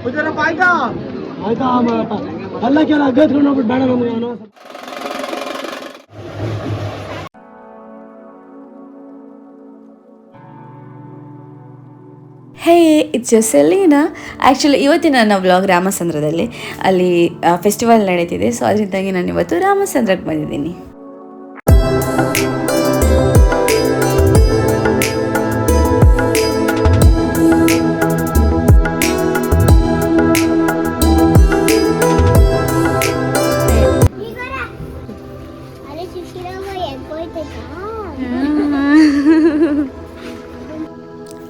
Hey it's ಸೆಲೀನಾ. Actually ಇವತ್ತಿನ ನನ್ನ vlog ರಾಮಸಂದ್ರದಲ್ಲಿ ಅಲ್ಲಿ ಫೆಸ್ಟಿವಲ್ ನಡೀತಿದೆ. ಸೊ ಅದರಿಂದಾಗಿ ನಾನು ಇವತ್ತು ರಾಮಸಂದ್ರಕ್ಕೆ ಬಂದಿದ್ದೀನಿ.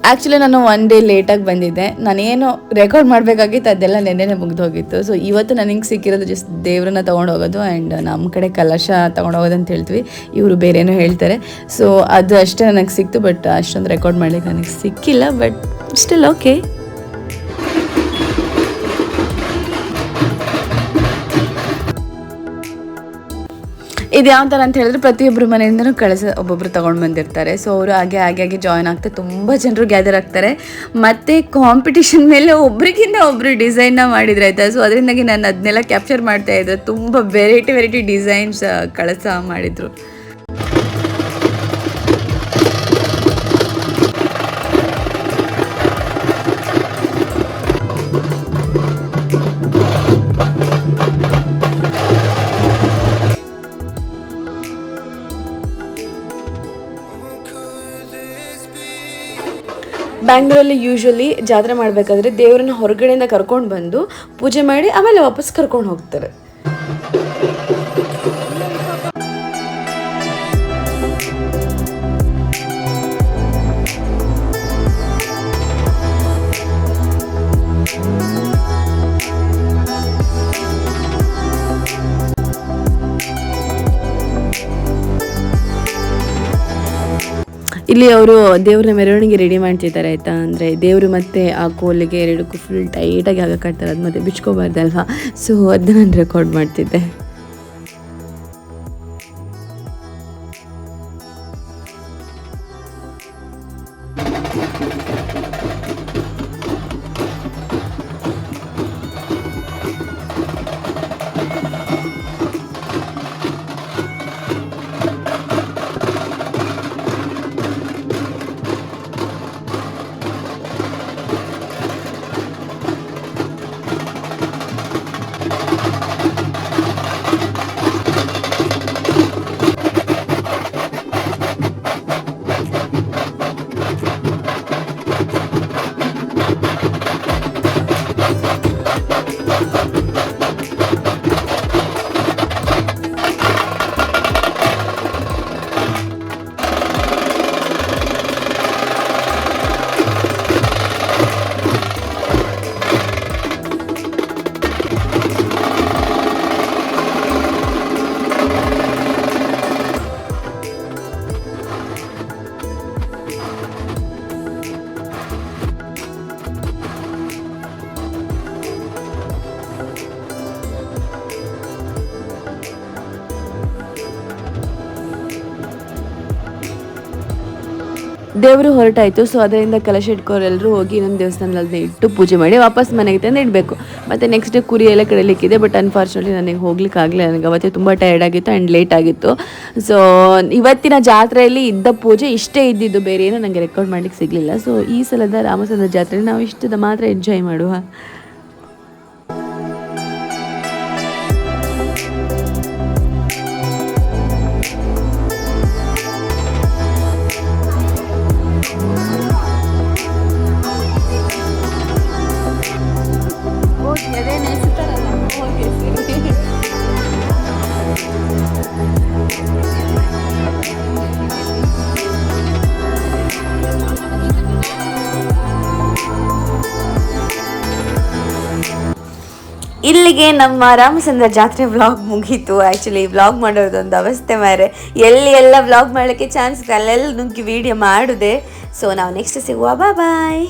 ಆ್ಯಕ್ಚುಲಿ ನಾನು ಒನ್ ಡೇ ಲೇಟಾಗಿ ಬಂದಿದ್ದೆ. ನಾನೇನು ರೆಕಾರ್ಡ್ ಮಾಡಬೇಕಾಗಿತ್ತು ಅದೆಲ್ಲ ನೆನ್ನೆನೇ ಮುಗ್ದು ಹೋಗಿತ್ತು. ಸೊ ಇವತ್ತು ನನಗೆ ಸಿಕ್ಕಿರೋದು ಜಸ್ಟ್ ದೇವ್ರನ್ನ ತೊಗೊಂಡು ಹೋಗೋದು ಆ್ಯಂಡ್ ನಮ್ಮ ಕಡೆ ಕಲಶ ತೊಗೊಂಡು ಹೋಗೋದು ಅಂತ ಹೇಳ್ತೀವಿ, ಇವರು ಬೇರೇನೋ ಹೇಳ್ತಾರೆ. ಸೊ ಅದು ಅಷ್ಟೇ ನನಗೆ ಸಿಕ್ತು, ಬಟ್ ಅಷ್ಟೊಂದು ರೆಕಾರ್ಡ್ ಮಾಡಲಿಕ್ಕೆ ನನಗೆ ಸಿಕ್ಕಿಲ್ಲ. But still okay. ಇದು ಯಾವ ಥರ ಅಂತ ಹೇಳಿದ್ರೆ ಪ್ರತಿಯೊಬ್ಬರು ಮನೆಯಿಂದನೂ ಕಳಸ ಒಬ್ಬೊಬ್ಬರು ತೊಗೊಂಡು ಬಂದಿರ್ತಾರೆ. ಸೊ ಅವರು ಹಾಗೆ ಜಾಯ್ನ್ ಆಗ್ತಾ ತುಂಬ ಜನರು ಗ್ಯಾದರ್ ಆಗ್ತಾರೆ. ಮತ್ತು ಕಾಂಪಿಟಿಷನ್ ಮೇಲೆ ಒಬ್ರಿಗಿಂತ ಒಬ್ಬರು ಡಿಸೈನ್ನ ಮಾಡಿದ್ರೆ ಆಯಿತಾ. ಸೊ ಅದರಿಂದಾಗಿ ನಾನು ಅದನ್ನೆಲ್ಲ ಕ್ಯಾಪ್ಚರ್ ಮಾಡ್ತಾಯಿದ್ದೆ. ತುಂಬ ವೆರೈಟಿ ಡಿಸೈನ್ಸ್ ಕಳಸ ಮಾಡಿದರು. ಬ್ಯಾಂಗ್ಳೂರಲ್ಲಿ ಯೂಶ್ವಲಿ ಜಾತ್ರೆ ಮಾಡಬೇಕಾದ್ರೆ ದೇವರನ್ನ ಹೊರಗಡೆಯಿಂದ ಕರ್ಕೊಂಡು ಬಂದು ಪೂಜೆ ಮಾಡಿ ಆಮೇಲೆ ವಾಪಸ್ ಕರ್ಕೊಂಡು ಹೋಗ್ತಾರೆ. ಇಲ್ಲಿ ಅವರು ದೇವ್ರನ್ನ ಮೆರವಣಿಗೆ ರೆಡಿ ಮಾಡ್ತಿದ್ದಾರೆ ಆಯಿತಾ. ಅಂದರೆ ದೇವರು ಮತ್ತು ಆ ಕೋಲಿಗೆ ಎರಡಕ್ಕೂ ಫುಲ್ ಟೈಟಾಗಿ ಹಾಕಕ್ಕಾಗ್ತಾರೆ, ಅದು ಮತ್ತೆ ಬಿಚ್ಕೋಬಾರ್ದಲ್ವಾ. ಸೊ ಅದನ್ನ ನಾನು ರೆಕಾರ್ಡ್ ಮಾಡ್ತಿದ್ದೆ. ದೇವರು ಹೊರಟಾಯಿತು. ಸೊ ಅದರಿಂದ ಕಲಶ ಇಟ್ಕೋರೆಲ್ಲರೂ ಹೋಗಿ ಇನ್ನೊಂದು ದೇವಸ್ಥಾನದಲ್ಲಿ ಇಟ್ಟು ಪೂಜೆ ಮಾಡಿ ವಾಪಸ್ ಮನೆಗೆ ತಂದು ಇಡಬೇಕು. ಮತ್ತು ನೆಕ್ಸ್ಟ್ ಡೇ ಕುರಿ ಎಲ್ಲ ಕಡಲಿಕ್ಕಿದೆ. ಬಟ್ ಅನ್ಫಾರ್ಚುನೇಟ್ಲಿ ನನಗೆ ಹೋಗ್ಲಿಕ್ಕೆ ಆಗಲಿಲ್ಲ. ನನಗೆ ಅವತ್ತೇ ತುಂಬ ಟಯರ್ಡ್ ಆಗಿತ್ತು ಆ್ಯಂಡ್ ಲೇಟ್ ಆಗಿತ್ತು. ಸೊ ಇವತ್ತಿನ ಜಾತ್ರೆಯಲ್ಲಿ ಇದ್ದ ಪೂಜೆ ಇಷ್ಟೇ ಇದ್ದಿದ್ದು, ಬೇರೆ ಏನೂ ನನಗೆ ರೆಕಾರ್ಡ್ ಮಾಡಲಿಕ್ಕೆ ಸಿಗಲಿಲ್ಲ. ಸೊ ಈ ಸಲದ ರಾಮಸಂದ್ರ ಜಾತ್ರೆ ನಾವು ಇಷ್ಟದ ಮಾತ್ರ ಎಂಜಾಯ್ ಮಾಡುವ. ಇಲ್ಲಿಗೆ ನಮ್ಮ ರಾಮಸಂದ್ರ ಜಾತ್ರೆ ವ್ಲಾಗ್ ಮುಗೀತು. ಆ್ಯಕ್ಚುಲಿ ವ್ಲಾಗ್ ಮಾಡೋದೊಂದು ಅವಸ್ಥೆ ಮಾರೆ, ಎಲ್ಲಿ ಎಲ್ಲ ವ್ಲಾಗ್ ಮಾಡಲಿಕ್ಕೆ ಚಾನ್ಸ್ ಅಲ್ಲೆಲ್ಲ ನುಗ್ಗಿ ವಿಡಿಯೋ ಮಾಡಿದೆ. ಸೊ ನಾವು ನೆಕ್ಸ್ಟ್ ಸಿಗುವ. ಬಾಯ್.